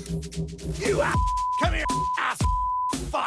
Come here, ass fuck!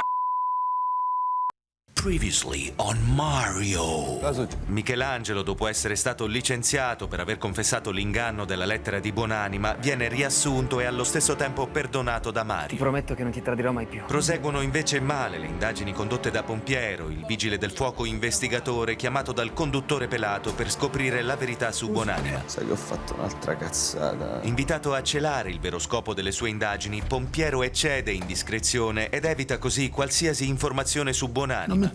Previously on Mario. Michelangelo, dopo essere stato licenziato per aver confessato l'inganno della lettera di Buonanima, viene riassunto e allo stesso tempo perdonato da Ti Mario. prometto che non ti tradirò mai più. Proseguono invece male le indagini condotte da Pompiero, il vigile del fuoco investigatore chiamato dal conduttore pelato per scoprire la verità su Buonanima. Sai che ho fatto un'altra cazzata. Invitato a celare il vero scopo delle sue indagini, Pompiero eccede in discrezione ed evita così qualsiasi informazione su Buonanima.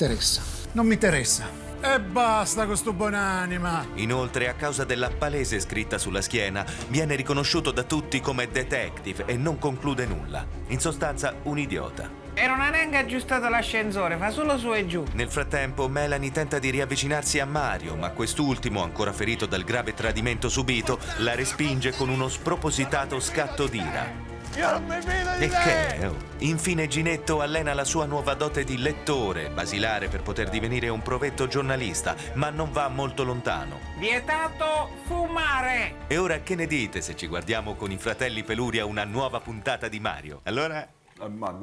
Non mi interessa. E basta con sto Buonanima. Inoltre, a causa della palese scritta sulla schiena, viene riconosciuto da tutti come detective e non conclude nulla. In sostanza, un idiota. Era una nenga aggiustato l'ascensore, fa solo su e giù. Nel frattempo, Melanie tenta di riavvicinarsi a Mario, ma quest'ultimo, ancora ferito dal grave tradimento subito, la respinge con uno spropositato scatto d'ira. Io non mi fido di E te! che? Infine Ginetto allena la sua nuova dote di lettore, basilare per poter divenire un provetto giornalista, ma non va molto lontano. Vietato fumare! E ora che ne dite se ci guardiamo con i fratelli Peluria una nuova puntata di Mario? Allora,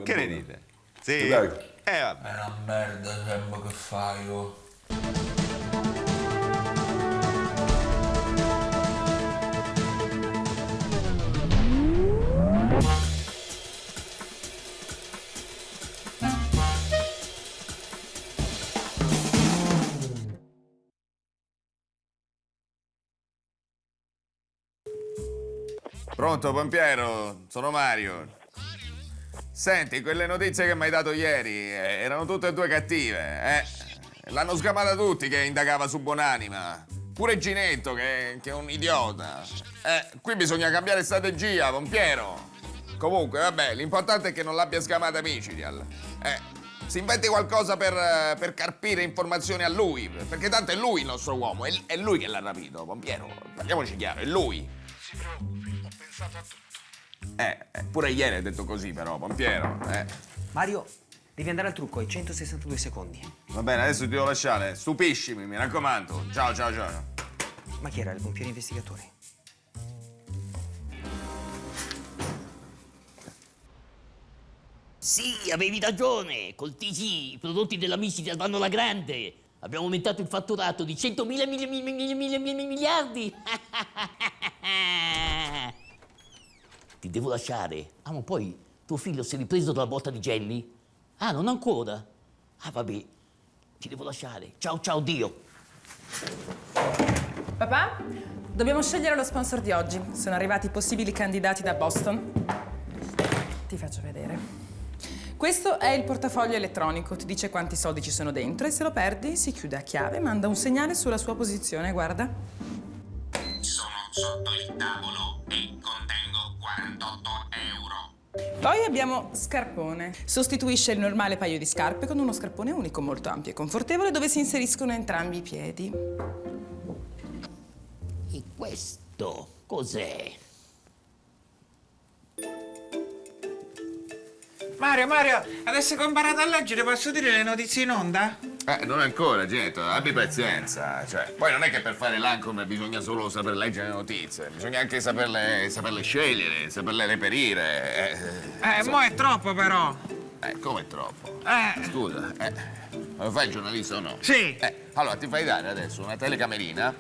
che ne dite? Sì? Dai. Vabbè. È una merda sempre che fai, oh. Pronto, Pompiero? Sono Mario. Senti, quelle notizie che mi hai dato ieri erano tutte e due cattive, L'hanno sgamata tutti che indagava su Buonanima. Pure Ginetto, che è un idiota. Qui bisogna cambiare strategia, Pompiero. Comunque, vabbè, l'importante è che non l'abbia sgamata Micidial. Si inventi qualcosa per carpire informazioni a lui, perché tanto è lui il nostro uomo, è lui che l'ha rapito, Pompiero. Parliamoci chiaro, è lui. Si preoccupi, ho pensato a tutto. Pure ieri hai detto così però, Pompiero. Mario, devi andare al trucco, hai 162 secondi. Va bene, adesso ti devo lasciare. Stupiscimi, mi raccomando. Ciao, ciao, ciao. Ma chi era il pompiere investigatore? Sì, avevi ragione. Col TG i prodotti della Micidial vanno alla grande. Abbiamo aumentato il fatturato di 100.000 miliardi. Ti devo lasciare. Ah, ma poi tuo figlio si è ripreso dalla botta di Jenny? Ah, non ancora? Ah, vabbè. Ti devo lasciare. Ciao, ciao, Dio. Papà, dobbiamo scegliere lo sponsor di oggi. Sono arrivati i possibili candidati da Boston. Ti faccio vedere. Questo è il portafoglio elettronico. Ti dice quanti soldi ci sono dentro e se lo perdi si chiude a chiave, manda un segnale sulla sua posizione, guarda. Sono sotto il tavolo e contengo 48 euro. Poi abbiamo Scarpone. Sostituisce il normale paio di scarpe con uno scarpone unico, molto ampio e confortevole, dove si inseriscono entrambi i piedi. E questo cos'è? Mario, adesso che ho imparato a leggere posso dire le notizie in onda? Non ancora, Ginetto, abbi pazienza. Cioè, poi non è che per fare l'Ancom bisogna solo saper leggere le notizie, bisogna anche saperle scegliere, saperle reperire. Mo' è troppo però. Come è troppo? Scusa, ma fai il giornalista o no? Sì. Allora, ti fai dare adesso una telecamerina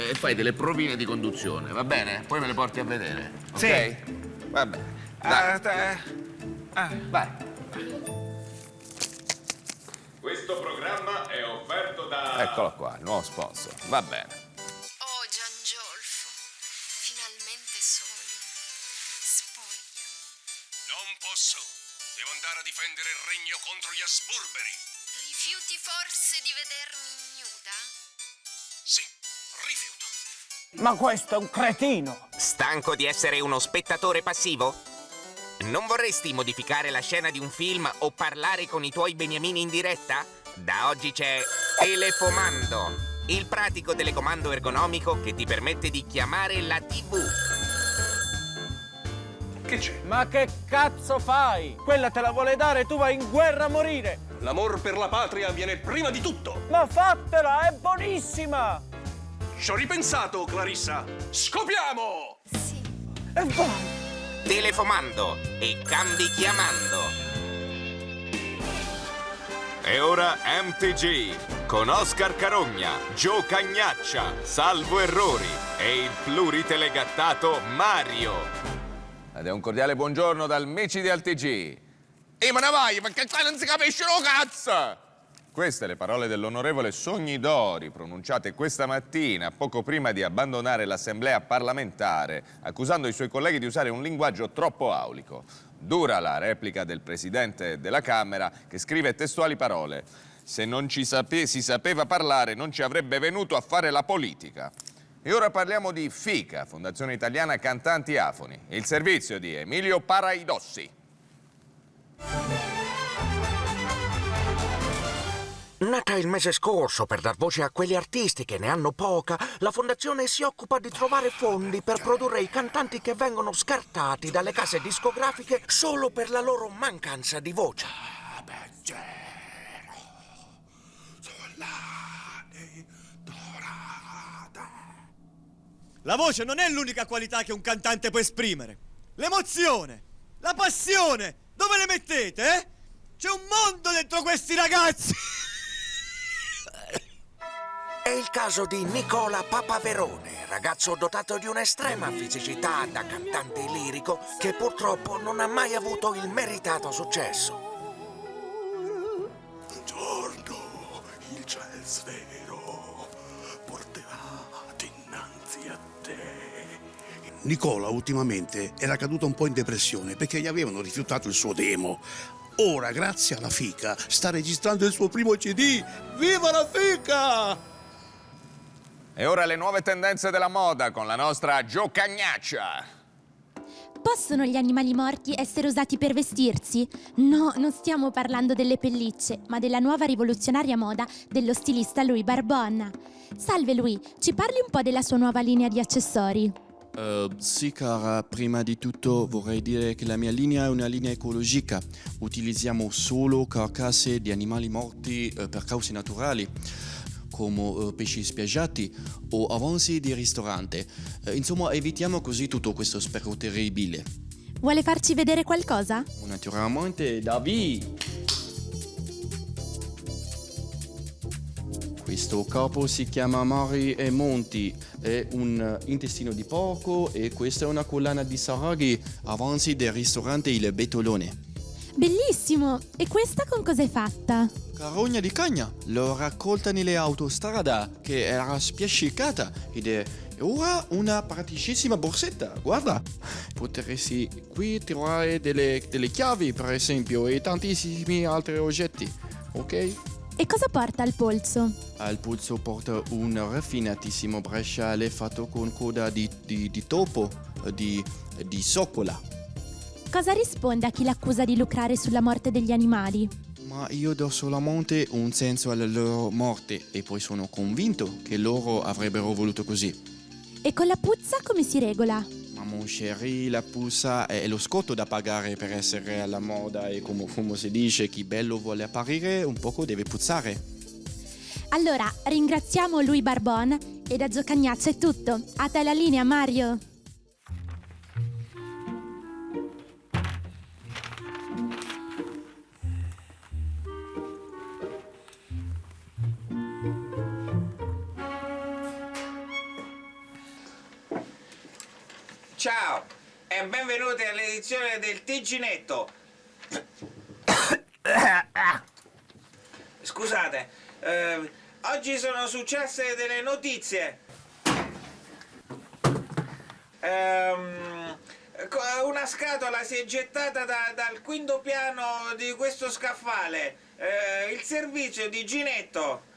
e fai delle provine di conduzione, va bene? Poi me le porti a vedere, ok? Sì. Vabbè, dai. Vai. Questo programma è offerto da... Eccolo qua, il nuovo sponsor. Va bene. Oh, Giangiolfo, finalmente solo. Spoglia. Non posso. Devo andare a difendere il regno contro gli Asburberi. Rifiuti forse di vedermi nuda? Sì, rifiuto. Ma questo è un cretino. Stanco di essere uno spettatore passivo? Non vorresti modificare la scena di un film o parlare con i tuoi beniamini in diretta? Da oggi c'è Telefomando, il pratico telecomando ergonomico che ti permette di chiamare la TV. Che c'è? Ma che cazzo fai? Quella te la vuole dare e tu vai in guerra a morire. L'amor per la patria viene prima di tutto. Ma fatela, è buonissima. Ci ho ripensato, Clarissa. Scopriamo! Sì. E vai. Telefomando e cambi chiamando. E ora MTG con Oscar Carogna, Gio Cagnaccia, Salvo Errori e il pluritelegattato Mario. Ed è un cordiale buongiorno dal Micidi al TG. Ma ne vai, perché qua non si capisce un cazzo! Queste le parole dell'onorevole Sognidori, pronunciate questa mattina, poco prima di abbandonare l'assemblea parlamentare, accusando i suoi colleghi di usare un linguaggio troppo aulico. Dura la replica del presidente della Camera, che scrive testuali parole: se non si sapeva parlare non ci avrebbe venuto a fare la politica. E ora parliamo di FICA, Fondazione Italiana Cantanti Afoni, il servizio di Emilio Paraidossi. Nata il mese scorso per dar voce a quegli artisti che ne hanno poca, la fondazione si occupa di trovare fondi per produrre i cantanti che vengono scartati dalle case discografiche solo per la loro mancanza di voce. La voce non è l'unica qualità che un cantante può esprimere. L'emozione, la passione, dove le mettete, eh? C'è un mondo dentro questi ragazzi! È il caso di Nicola Papaverone, ragazzo dotato di un'estrema fisicità da cantante lirico che purtroppo non ha mai avuto il meritato successo. Un giorno il ciel svero porterà dinanzi a te. Nicola ultimamente era caduto un po' in depressione perché gli avevano rifiutato il suo demo. Ora, grazie alla FICA, sta registrando il suo primo CD. Viva la FICA! E ora le nuove tendenze della moda con la nostra Gio Cagnaccia. Possono gli animali morti essere usati per vestirsi? No, non stiamo parlando delle pellicce, ma della nuova rivoluzionaria moda dello stilista Louis Barbon. Salve Louis, ci parli un po' della sua nuova linea di accessori? Sì cara, prima di tutto vorrei dire che la mia linea è una linea ecologica. Utilizziamo solo carcasse di animali morti per cause naturali, come pesci spiaggiati o avanzi di ristorante. Insomma, evitiamo così tutto questo spreco terribile. Vuole farci vedere qualcosa? Naturalmente, David! Questo capo si chiama Mari e Monti, è un intestino di porco e questa è una collana di saraghi, avanzi del ristorante Il Betolone. Bellissimo! E questa con cosa è fatta? Carogna di cagna, l'ho raccolta nelle autostrada che era spiaccicata ed è ora una praticissima borsetta, guarda. Potresti qui trovare delle chiavi per esempio e tantissimi altri oggetti, ok? E cosa porta al polso? Al polso porta un raffinatissimo bracciale fatto con coda di topo, di soccola. Cosa risponde a chi l'accusa di lucrare sulla morte degli animali? Ma io do solamente un senso alla loro morte e poi sono convinto che loro avrebbero voluto così. E con la puzza come si regola? Ma mon chéri, la puzza è lo scotto da pagare per essere alla moda e come si dice, chi bello vuole apparire un poco deve puzzare. Allora, ringraziamo Louis Barbon e da Gio Cagnaccia è tutto. A te la linea, Mario. Ciao e benvenuti all'edizione del TG-netto. Scusate, oggi sono successe delle notizie. Una scatola si è gettata dal quinto piano di questo scaffale. Il servizio di Ginetto.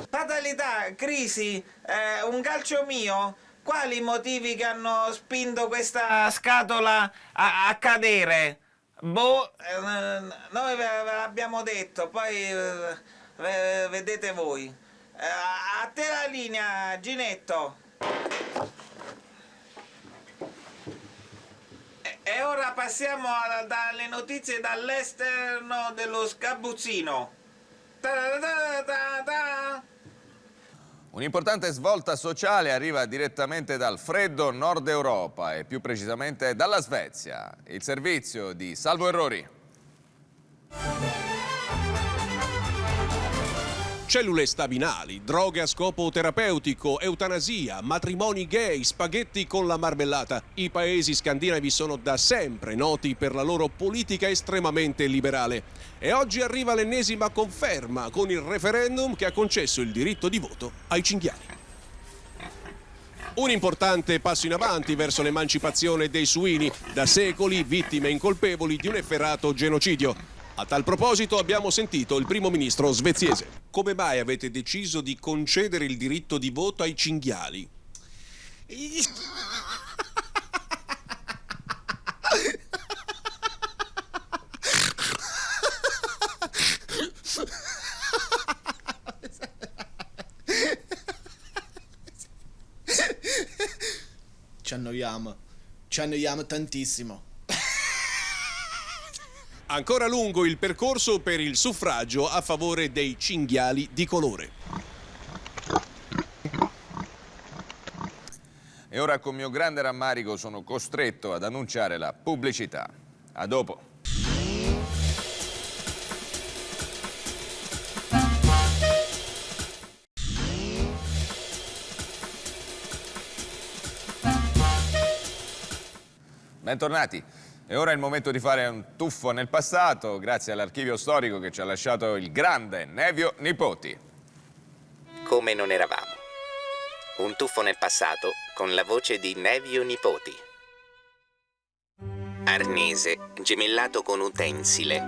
Fatalità, crisi, un calcio mio. Quali motivi che hanno spinto questa scatola a cadere? Boh, noi ve l'abbiamo detto, poi vedete voi. A te la linea, Ginetto. E ora passiamo dalle notizie dall'esterno dello sgabuzzino. Un'importante svolta sociale arriva direttamente dal freddo nord Europa e più precisamente dalla Svezia. Il servizio di Salvo Errori. Cellule staminali, droghe a scopo terapeutico, eutanasia, matrimoni gay, spaghetti con la marmellata. I paesi scandinavi sono da sempre noti per la loro politica estremamente liberale. E oggi arriva l'ennesima conferma con il referendum che ha concesso il diritto di voto ai cinghiali. Un importante passo in avanti verso l'emancipazione dei suini, da secoli vittime incolpevoli di un efferato genocidio. A tal proposito abbiamo sentito il primo ministro sveziese. Come mai avete deciso di concedere il diritto di voto ai cinghiali? Ci annoiamo tantissimo. Ancora lungo il percorso per il suffragio a favore dei cinghiali di colore. E ora con mio grande rammarico sono costretto ad annunciare la pubblicità. A dopo. Bentornati. E ora è il momento di fare un tuffo nel passato, grazie all'archivio storico che ci ha lasciato il grande Nevio Nipoti. Come non eravamo. Un tuffo nel passato con la voce di Nevio Nipoti. Arnese, gemellato con utensile.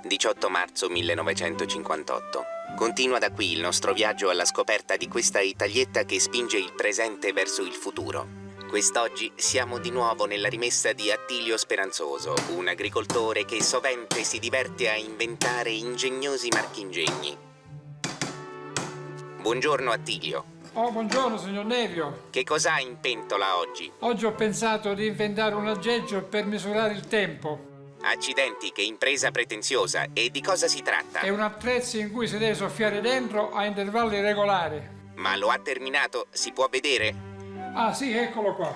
18 marzo 1958. Continua da qui il nostro viaggio alla scoperta di questa Italietta che spinge il presente verso il futuro. Quest'oggi siamo di nuovo nella rimessa di Attilio Speranzoso, un agricoltore che sovente si diverte a inventare ingegnosi marchingegni. Buongiorno Attilio. Oh, buongiorno signor Nevio. Che cosa ha in pentola oggi? Oggi ho pensato di inventare un aggeggio per misurare il tempo. Accidenti, che impresa pretenziosa. E di cosa si tratta? È un attrezzo in cui si deve soffiare dentro a intervalli regolari. Ma lo ha terminato? Si può vedere? Ah sì, eccolo qua.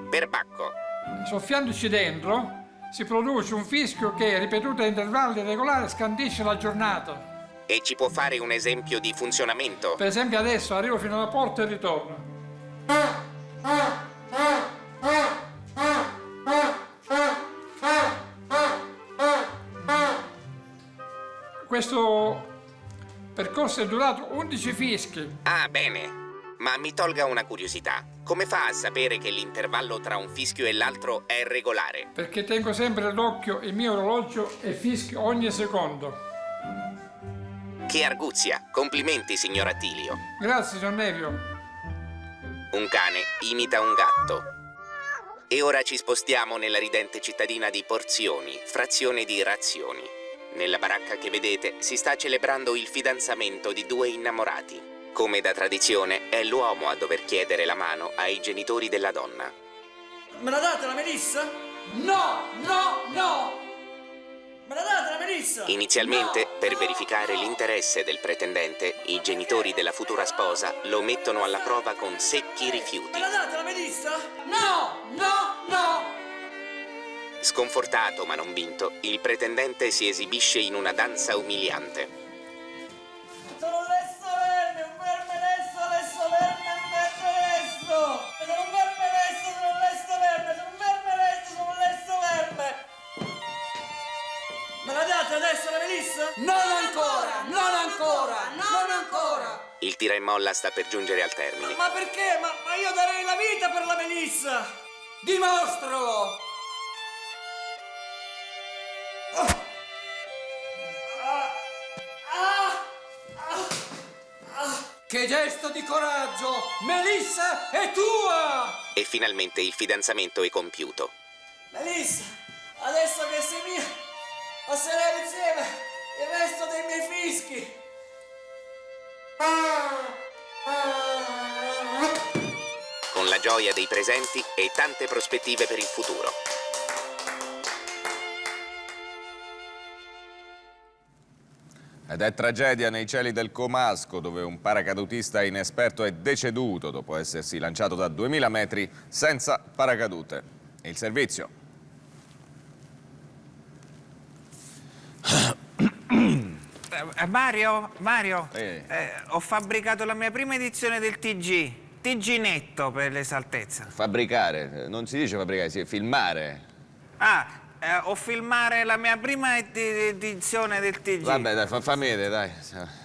Perbacco. Soffiandoci dentro si produce un fischio che, ripetuto a intervalli regolari, scandisce la giornata. E ci può fare un esempio di funzionamento? Per esempio adesso arrivo fino alla porta e ritorno. Questo percorso è durato 11 fischi. Ah, bene. Ma mi tolga una curiosità. Come fa a sapere che l'intervallo tra un fischio e l'altro è regolare? Perché tengo sempre d'occhio il mio orologio e fischio ogni secondo. Che arguzia! Complimenti, signor Attilio. Grazie, signor Nevio. Un cane imita un gatto. E ora ci spostiamo nella ridente cittadina di Porzioni, frazione di Razioni. Nella baracca che vedete si sta celebrando il fidanzamento di due innamorati. Come da tradizione, è l'uomo a dover chiedere la mano ai genitori della donna. Me la date la melissa? No, no, no! Me la date la melissa? Inizialmente, no, per verificare l'interesse del pretendente, i genitori della futura sposa lo mettono alla prova con secchi rifiuti. Me la date la melissa? No, no, no! Sconfortato ma non vinto, il pretendente si esibisce in una danza umiliante. Sono lesso verme, un verme lesso verme, un verme lesso! Sono un verme lesso, sono lesso verme, sono un verme lesso, sono lesso verme! Me la date adesso la melissa? Non ancora, non ancora, non ancora! Il tira e molla sta per giungere al termine. Ma perché? Ma io darei la vita per la melissa! Dimostralo! Che gesto di coraggio! Melissa è tua! E finalmente il fidanzamento è compiuto. Melissa, adesso che sei mia, passeremo insieme il resto dei miei fischi. Con la gioia dei presenti e tante prospettive per il futuro. Ed è tragedia nei cieli del Comasco, dove un paracadutista inesperto è deceduto dopo essersi lanciato da 2000 metri senza paracadute. Il servizio. Mario, ho fabbricato la mia prima edizione del TG netto per l'esaltezza. Fabbricare, non si dice fabbricare, si dice filmare. Ho filmare la mia prima edizione del TG. Vabbè, dai, fammi vedere, dai.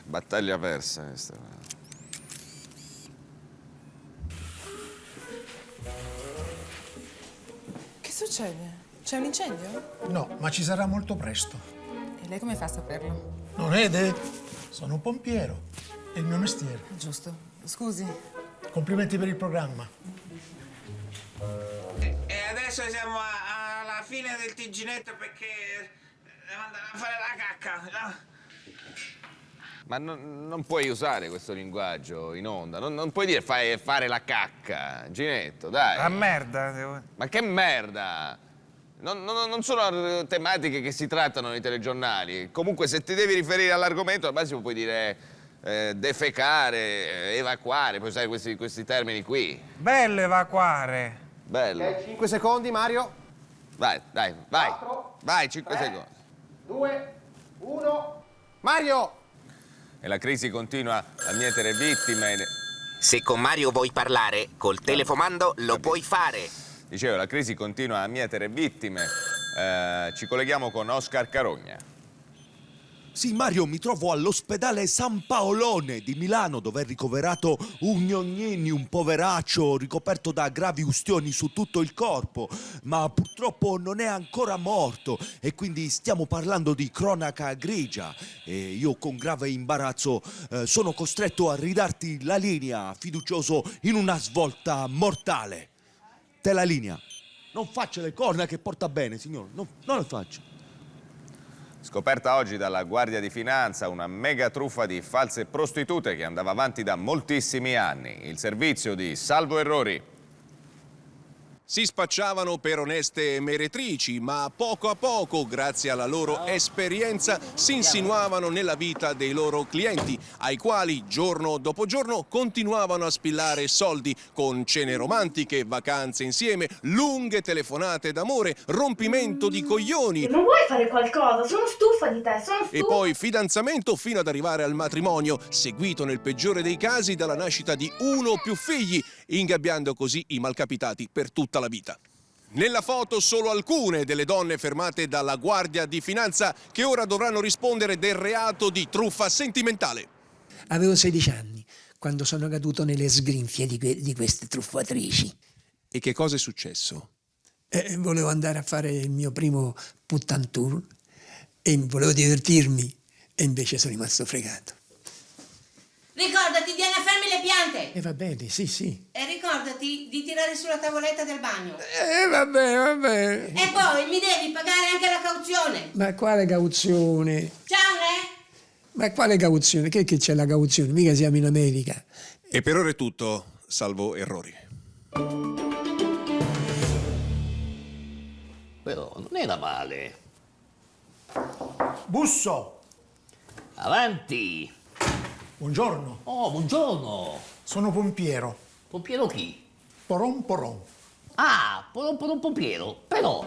Battaglia persa questa. Che succede? C'è un incendio? No, ma ci sarà molto presto. E lei come fa a saperlo? Non vede? Sono un pompiero. È il mio mestiere. Giusto. Scusi. Complimenti per il programma. E adesso siamo alla fine del TG netto perché devo andare a fare la cacca, no? Ma non puoi usare questo linguaggio in onda. Non puoi dire fare la cacca. Ginetto, dai. La merda. Ma che merda! Non sono tematiche che si trattano nei telegiornali. Comunque, se ti devi riferire all'argomento, al massimo puoi dire defecare, evacuare, puoi usare questi termini qui. Bello evacuare. Bello. Ok, 5 secondi, Mario. Vai, dai, vai. 4, vai, 5 3, secondi. 2, 1. Mario! E la crisi continua a mietere vittime. Se con Mario vuoi parlare, col telefomando lo puoi fare. Dicevo, la crisi continua a mietere vittime. Ci colleghiamo con Oscar Carogna. Sì, Mario, mi trovo all'ospedale San Paolone di Milano, dove è ricoverato un Gnognini, un poveraccio ricoperto da gravi ustioni su tutto il corpo, ma purtroppo non è ancora morto e quindi stiamo parlando di cronaca grigia. E io con grave imbarazzo sono costretto a ridarti la linea, fiducioso in una svolta mortale. Te la linea. Non faccia le corna che porta bene, signore, non le faccio. Scoperta oggi dalla Guardia di Finanza una mega truffa di false prostitute che andava avanti da moltissimi anni. Il servizio di Salvo Errori. Si spacciavano per oneste meretrici, ma poco a poco, grazie alla loro esperienza, si insinuavano nella vita dei loro clienti, ai quali giorno dopo giorno continuavano a spillare soldi con cene romantiche, vacanze insieme, lunghe telefonate d'amore, rompimento di coglioni. Non vuoi fare qualcosa? Sono stufa di te, sono stufa. E poi fidanzamento fino ad arrivare al matrimonio, seguito nel peggiore dei casi dalla nascita di uno o più figli, ingabbiando così i malcapitati per tutta la vita. Nella foto solo alcune delle donne fermate dalla Guardia di Finanza che ora dovranno rispondere del reato di truffa sentimentale. Avevo 16 anni quando sono caduto nelle sgrinfie di queste truffatrici. E che cosa è successo? Volevo andare a fare il mio primo puttantour e volevo divertirmi e invece sono rimasto fregato. Ricordati di fermi le piante! E va bene, sì. E ricordati di tirare sulla tavoletta del bagno. Vabbè. E poi mi devi pagare anche la cauzione. Ma quale cauzione? Ciao, Re! Ma quale cauzione? Che c'è la cauzione? Mica siamo in America. E per ora è tutto, salvo errori. Però non era male. Busso! Avanti! Buongiorno. Oh, buongiorno. Sono pompiero. Pompiero chi? Poron Poron. Ah, Poron Pompiero, però.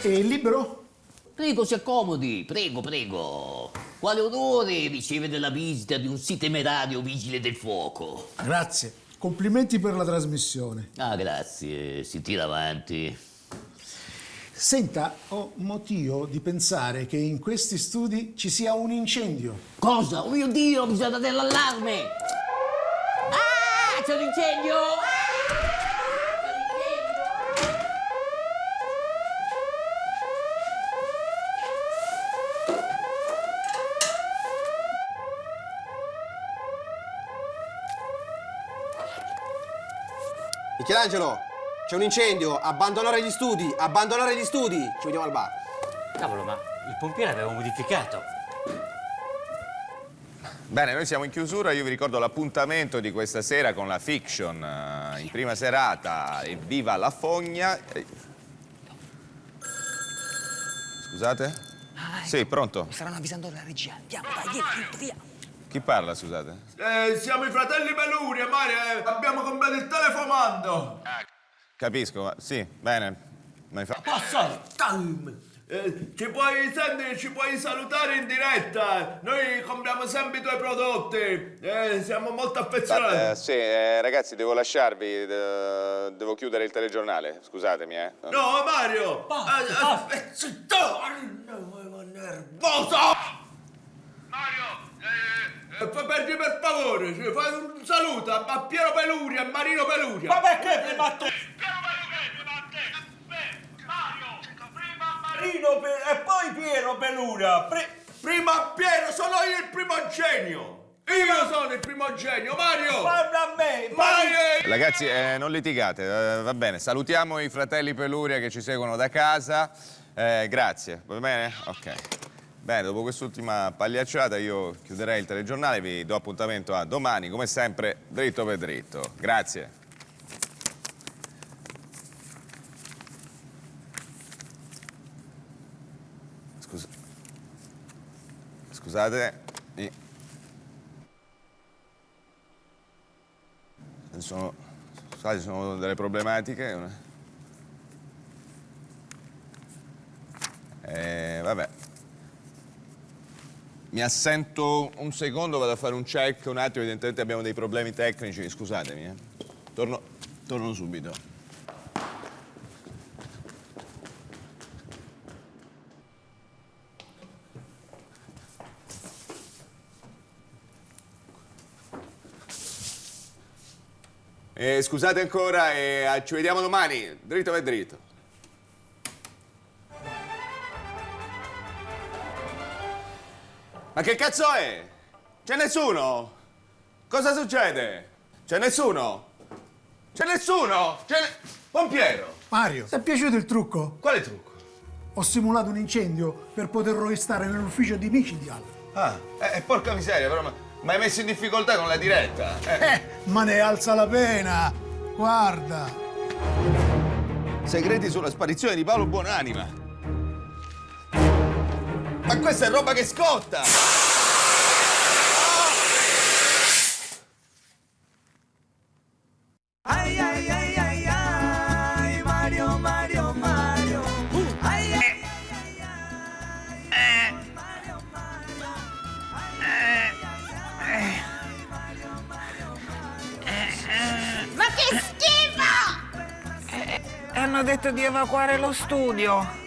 È libero? Prego, si accomodi, prego. Quale onore ricevere la visita di un sì temerario vigile del fuoco. Grazie. Complimenti per la trasmissione. Ah, grazie, si tira avanti. Senta, ho motivo di pensare che in questi studi ci sia un incendio. Cosa? Oh mio Dio, bisogna dare l'allarme! Ah, c'è un incendio! Michelangelo, c'è un incendio, abbandonare gli studi, ci vediamo al bar. Cavolo, ma il pompiere aveva modificato. Bene, noi siamo in chiusura, io vi ricordo l'appuntamento di questa sera con la fiction, in prima serata, Evviva la Fogna. Scusate? Sì, pronto. Mi staranno avvisando la regia. Andiamo, dai, via. Chi parla, scusate? Siamo i fratelli Peluria, Mario. Abbiamo comprato il telefomando. Capisco, ma sì, bene. Ma Passa time. Ci puoi salutare in diretta. Noi compriamo sempre i tuoi prodotti. Siamo molto affezionati. Sì, ragazzi, devo lasciarvi. Devo chiudere il telegiornale. Scusatemi, No, Mario. Zitto. Nervoso. Per favore, fai un saluto a Piero Peluria, a Marino Peluria. Ma perché prima a te? Marino e poi Piero Peluria. Prima Piero, sono io il primogenio. Io sono il primogenio, Mario. Parla a me, Mario. Ragazzi, non litigate, va bene. Salutiamo i fratelli Peluria che ci seguono da casa. Grazie, va bene? Ok. Bene, dopo quest'ultima pagliacciata io chiuderei il telegiornale, vi do appuntamento a domani, come sempre, dritto per dritto. Grazie. Scusate. Ci sono delle problematiche. Vabbè. Mi assento un secondo, vado a fare un check un attimo, evidentemente abbiamo dei problemi tecnici, scusatemi. Torno subito. Scusate ancora e ci vediamo domani, dritto per dritto. Ma che cazzo è? C'è nessuno? Cosa succede? C'è nessuno? C'è nessuno? Pompiero! Mario, ti è piaciuto il trucco? Quale trucco? Ho simulato un incendio per poterlo restare nell'ufficio di micidiale. Porca miseria, però mi hai messo in difficoltà con la diretta. Ma ne alza la pena! Guarda! Segreti sulla sparizione di Paolo Buonanima. Ma questa è roba che scotta! Ai ai ai ai ai, Mario Mario Mario. Ai ai ai ai, Mario Mario. Ma che schifo! Hanno detto di evacuare lo studio.